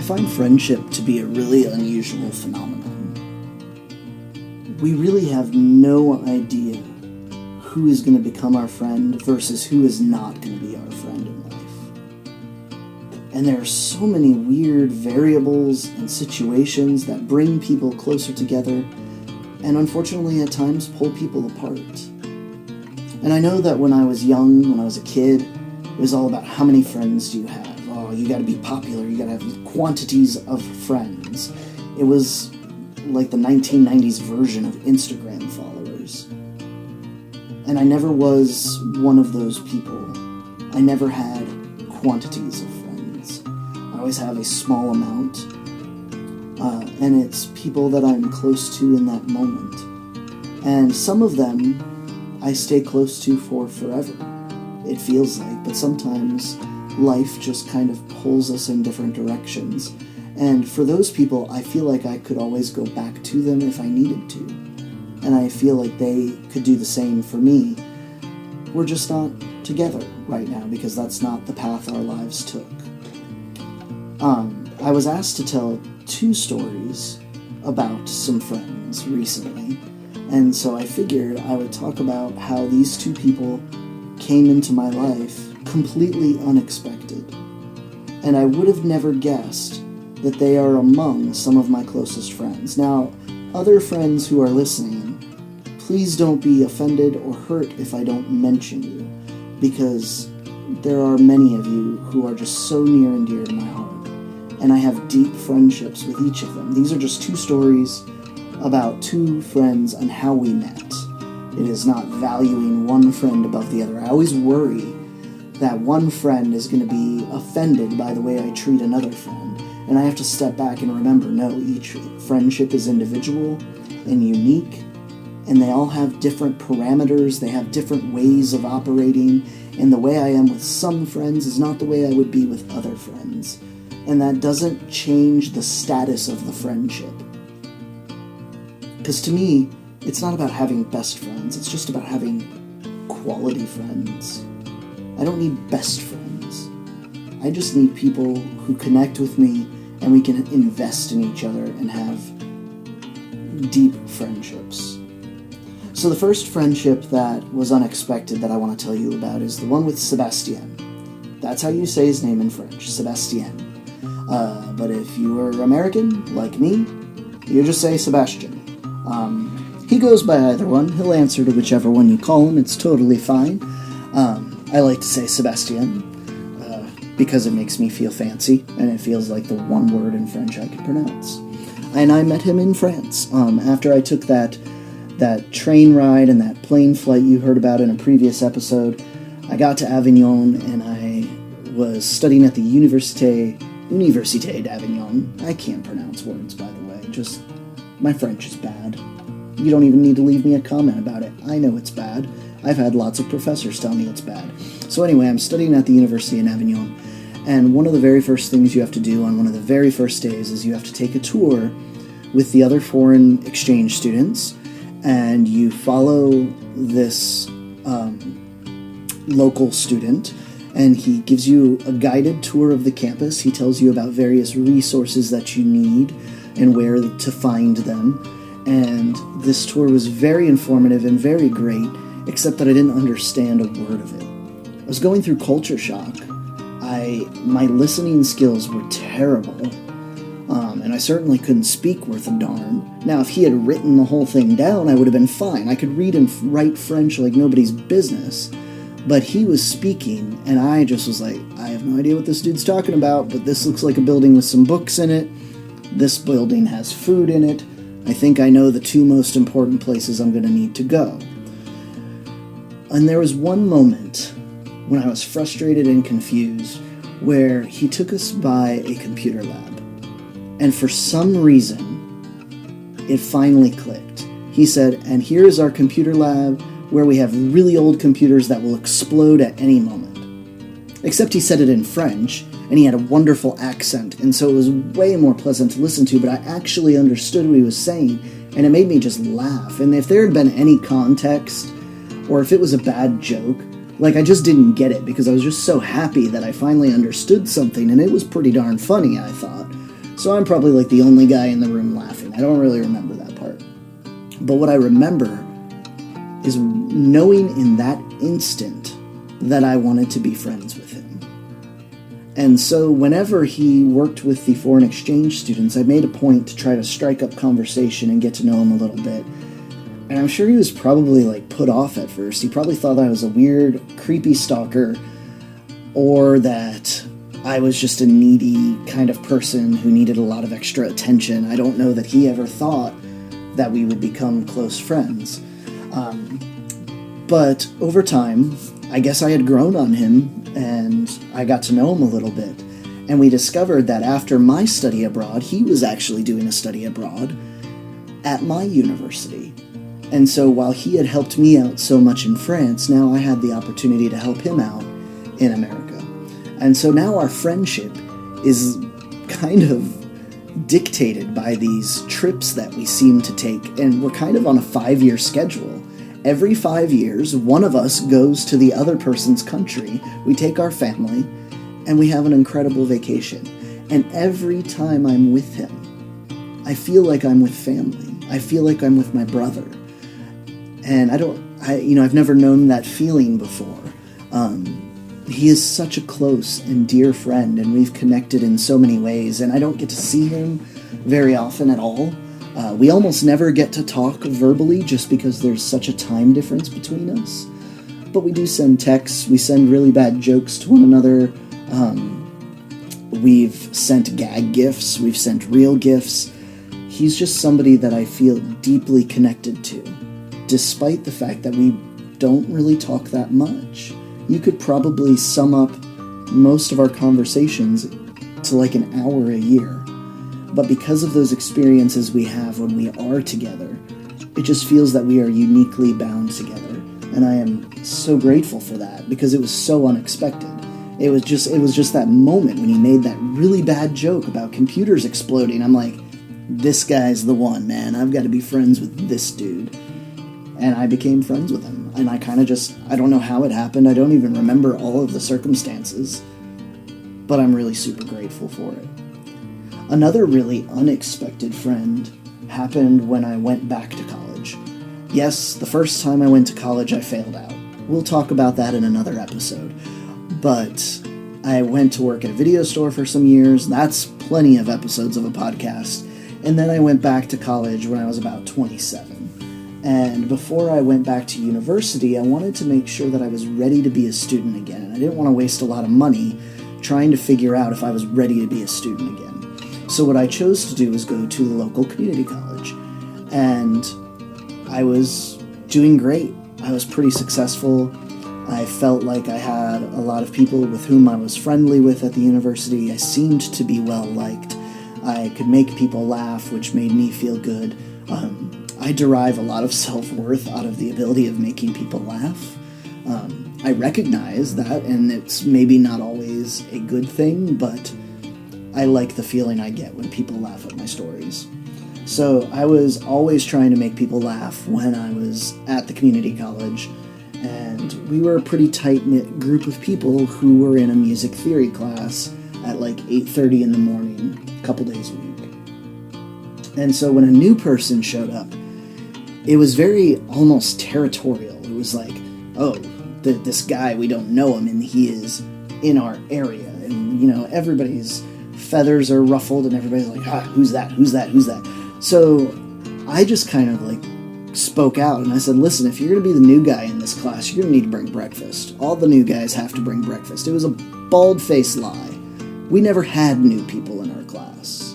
find friendship to be a really unusual phenomenon. We really have no idea who is going to become our friend versus who is not going to be our friend in life. And there are so many weird variables and situations that bring people closer together and unfortunately at times pull people apart. And I know that when I was young, when I was a kid, it was all about how many friends do you have? Oh, you gotta be popular, you gotta have quantities of friends. It was like the 1990s version of Instagram followers. And I never was one of those people. I never had quantities of friends. I always have a small amount. And it's people that I'm close to in that moment. And some of them I stay close to for forever, it feels like. But sometimes life just kind of pulls us in different directions. And for those people, I feel like I could always go back to them if I needed to. And I feel like they could do the same for me. We're just not together right now because that's not the path our lives took. I was asked to tell 2 stories about some friends recently. And so I figured I would talk about how these 2 people came into my life completely unexpected. And I would have never guessed that they are among some of my closest friends. Now, other friends who are listening, please don't be offended or hurt if I don't mention you, because there are many of you who are just so near and dear to my heart, and I have deep friendships with each of them. These are just 2 stories about 2 friends and how we met. It is not valuing one friend above the other. I always worry that one friend is going to be offended by the way I treat another friend. And I have to step back and remember, no, each friendship is individual and unique, and they all have different parameters, they have different ways of operating, and the way I am with some friends is not the way I would be with other friends. And that doesn't change the status of the friendship. Because to me, it's not about having best friends, it's just about having quality friends. I don't need best friends. I just need people who connect with me and we can invest in each other and have deep friendships. So the first friendship that was unexpected that I want to tell you about is the one with Sebastien. That's how you say his name in French, Sebastien. But if you are American, like me, you just say Sebastian. He goes by either one. He'll answer to whichever one you call him. It's totally fine. I like to say Sebastien because it makes me feel fancy, and it feels like the one word in French I can pronounce. And I met him in France after I took that train ride and that plane flight you heard about in a previous episode. I got to Avignon, and I was studying at the Université d'Avignon. I can't pronounce words, by the way. Just, my French is bad. You don't even need to leave me a comment about it. I know it's bad. I've had lots of professors tell me it's bad. So anyway, I'm studying at the University in Avignon, and one of the very first things you have to do on one of the very first days is you have to take a tour with the other foreign exchange students, and you follow this local student, and he gives you a guided tour of the campus. He tells you about various resources that you need and where to find them. And this tour was very informative and very great, except that I didn't understand a word of it. I was going through culture shock. My listening skills were terrible, and I certainly couldn't speak worth a darn. Now, if he had written the whole thing down, I would have been fine. I could read and write French like nobody's business. But he was speaking, and I just was like, I have no idea what this dude's talking about, but this looks like a building with some books in it. This building has food in it. I think I know the 2 most important places I'm going to need to go. And there was one moment when I was frustrated and confused where he took us by a computer lab. And for some reason, it finally clicked. He said, and here is our computer lab where we have really old computers that will explode at any moment. Except he said it in French, and he had a wonderful accent, and so it was way more pleasant to listen to, but I actually understood what he was saying, and it made me just laugh. And if there had been any context, or if it was a bad joke, like I just didn't get it, because I was just so happy that I finally understood something, and it was pretty darn funny, I thought. So I'm probably like the only guy in the room laughing. I don't really remember that part. But what I remember is knowing in that instant that I wanted to be friends with him. And so whenever he worked with the foreign exchange students, I made a point to try to strike up conversation and get to know him a little bit. And I'm sure he was probably like put off at first. He probably thought I was a weird, creepy stalker, or that I was just a needy kind of person who needed a lot of extra attention. I don't know that he ever thought that we would become close friends. But over time, I guess I had grown on him, and I got to know him a little bit. And we discovered that after my study abroad, he was actually doing a study abroad at my university. And so while he had helped me out so much in France, now I had the opportunity to help him out in America. And so now our friendship is kind of dictated by these trips that we seem to take, and we're kind of on a 5-year schedule. Every 5 years, one of us goes to the other person's country, we take our family, and we have an incredible vacation. And every time I'm with him, I feel like I'm with family. I feel like I'm with my brother. And I've never known that feeling before. He is such a close and dear friend, and we've connected in so many ways, and I don't get to see him very often at all. We almost never get to talk verbally just because there's such a time difference between us. But we do send texts, we send really bad jokes to one another. We've sent gag gifts, we've sent real gifts. He's just somebody that I feel deeply connected to, despite the fact that we don't really talk that much. You could probably sum up most of our conversations to like an hour a year. But because of those experiences we have when we are together, it just feels that we are uniquely bound together. And I am so grateful for that, because it was so unexpected. It was just that moment when he made that really bad joke about computers exploding. I'm like, this guy's the one, man. I've got to be friends with this dude. And I became friends with him. And I kind of I don't know how it happened. I don't even remember all of the circumstances. But I'm really super grateful for it. Another really unexpected friend happened when I went back to college. Yes, the first time I went to college, I failed out. We'll talk about that in another episode. But I went to work at a video store for some years. That's plenty of episodes of a podcast. And then I went back to college when I was about 27. And before I went back to university, I wanted to make sure that I was ready to be a student again. And I didn't want to waste a lot of money trying to figure out if I was ready to be a student again. So what I chose to do was go to the local community college. And I was doing great. I was pretty successful. I felt like I had a lot of people with whom I was friendly with at the university. I seemed to be well liked. I could make people laugh, which made me feel good. I derive a lot of self-worth out of the ability of making people laugh. I recognize that, and it's maybe not always a good thing, but I like the feeling I get when people laugh at my stories. So I was always trying to make people laugh when I was at the community college, and we were a pretty tight-knit group of people who were in a music theory class at like 8:30 in the morning, a couple days a week. And so when a new person showed up, it was very almost territorial. It was like, oh, this guy, we don't know him, and he is in our area. And, everybody's feathers are ruffled, and everybody's like, who's that? So I just kind of like spoke out, and I said, listen, if you're going to be the new guy in this class, you're going to need to bring breakfast. All the new guys have to bring breakfast. It was a bald-faced lie. We never had new people in our class.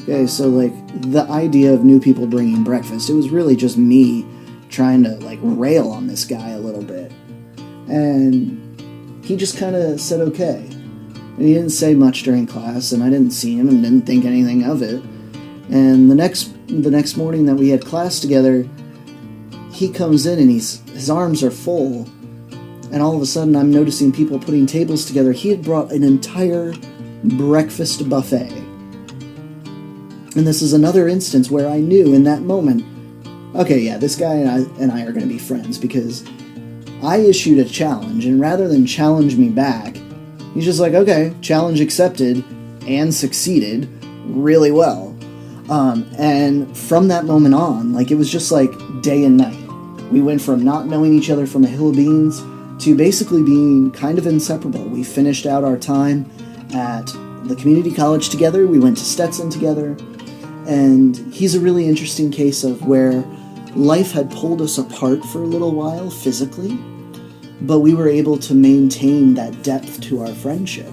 Okay, so like the idea of new people bringing breakfast, it was really just me trying to like rail on this guy a little bit. And he just kind of said okay. And he didn't say much during class, and I didn't see him and didn't think anything of it. And the next morning that we had class together, he comes in and his arms are full, and all of a sudden I'm noticing people putting tables together. He had brought an entire breakfast buffet. And this is another instance where I knew in that moment, okay, yeah, this guy and I are going to be friends, because I issued a challenge, and rather than challenge me back, he's just like, okay, challenge accepted and succeeded. really well. And from that moment on, like, it was just like day and night. We went from not knowing each other from a hill of beans to basically being kind of inseparable. We finished out our time at the community college together. We went to Stetson together. And he's a really interesting case of where life had pulled us apart for a little while physically, but we were able to maintain that depth to our friendship.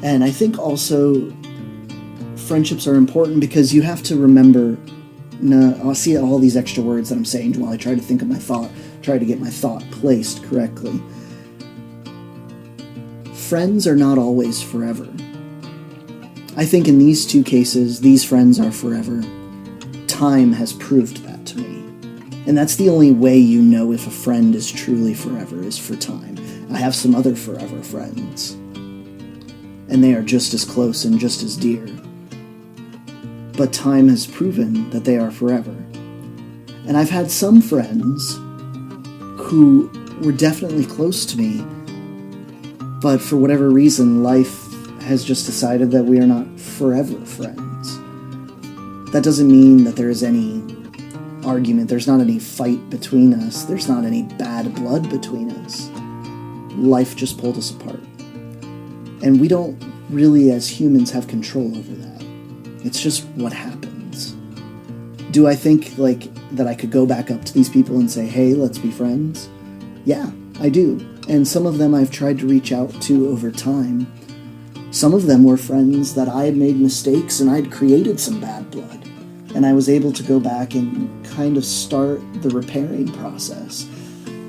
And I think also friendships are important because you have to remember, I'll see all these extra words that I'm saying while I try to think of my thought, try to get my thought placed correctly. Friends are not always forever. I think in these two cases, these friends are forever. Time has proved that to me. And that's the only way you know if a friend is truly forever, is for time. I have some other forever friends, and they are just as close and just as dear. But time has proven that they are forever. And I've had some friends who were definitely close to me, but for whatever reason, life has just decided that we are not forever friends. That doesn't mean that there is any argument, there's not any fight between us, there's not any bad blood between us. Life just pulled us apart. And we don't really, as humans, have control over that. It's just what happens. Do I think, like, that I could go back up to these people and say, hey, let's be friends? Yeah, I do. And some of them I've tried to reach out to over time. Some of them were friends that I had made mistakes and I'd created some bad blood. And I was able to go back and kind of start the repairing process.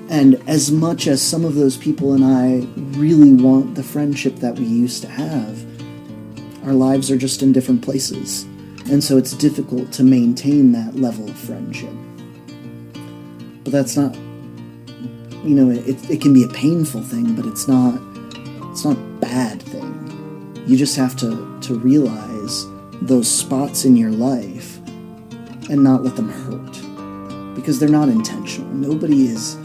And as much as some of those people and I really want the friendship that we used to have, our lives are just in different places. And so it's difficult to maintain that level of friendship. But that's not, it can be a painful thing, but it's not a bad thing. You just have to realize those spots in your life and not let them hurt, because they're not intentional. Nobody is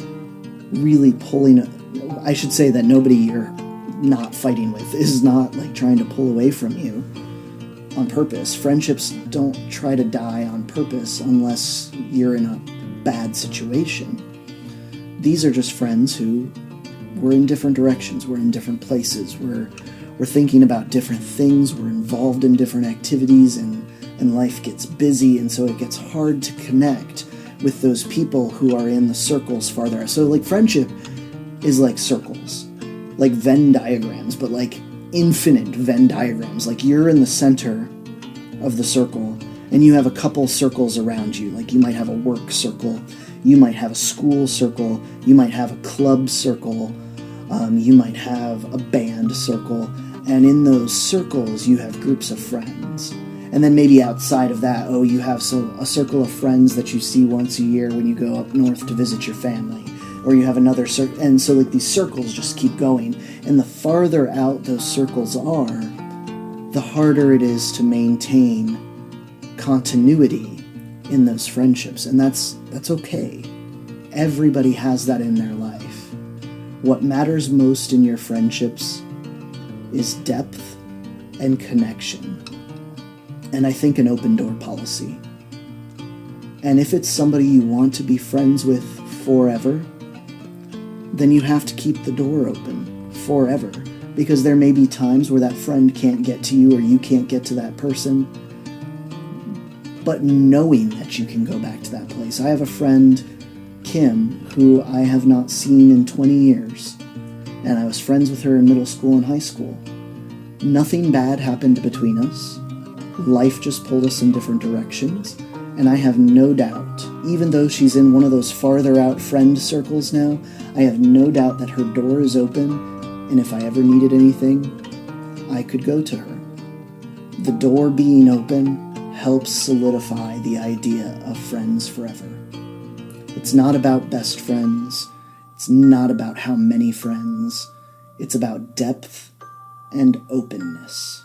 really I should say that nobody you're not fighting with is not like trying to pull away from you on purpose. Friendships don't try to die on purpose unless you're in a bad situation. These are just friends who we're in different directions, we're in different places, we're thinking about different things, we're involved in different activities, and life gets busy, and so it gets hard to connect with those people who are in the circles farther out. So, like, friendship is like circles, like Venn diagrams, but like infinite Venn diagrams. Like, you're in the center of the circle, and you have a couple circles around you. Like, you might have a work circle, you might have a school circle, you might have a club circle, you might have a band circle, and in those circles you have groups of friends. And then maybe outside of that, you have a circle of friends that you see once a year when you go up north to visit your family. Or you have another circle, and so like these circles just keep going. And the farther out those circles are, the harder it is to maintain continuity in those friendships. And that's okay. Everybody has that in their life. What matters most in your friendships is depth and connection. And I think an open door policy. And if it's somebody you want to be friends with forever, then you have to keep the door open forever. Because there may be times where that friend can't get to you or you can't get to that person. But knowing that you can go back to that place. I have a friend, Kim, who I have not seen in 20 years. And I was friends with her in middle school and high school. Nothing bad happened between us. Life just pulled us in different directions. And I have no doubt, even though she's in one of those farther out friend circles now, I have no doubt that her door is open, and if I ever needed anything, I could go to her. The door being open helps solidify the idea of friends forever. It's not about best friends. It's not about how many friends. It's about depth and openness.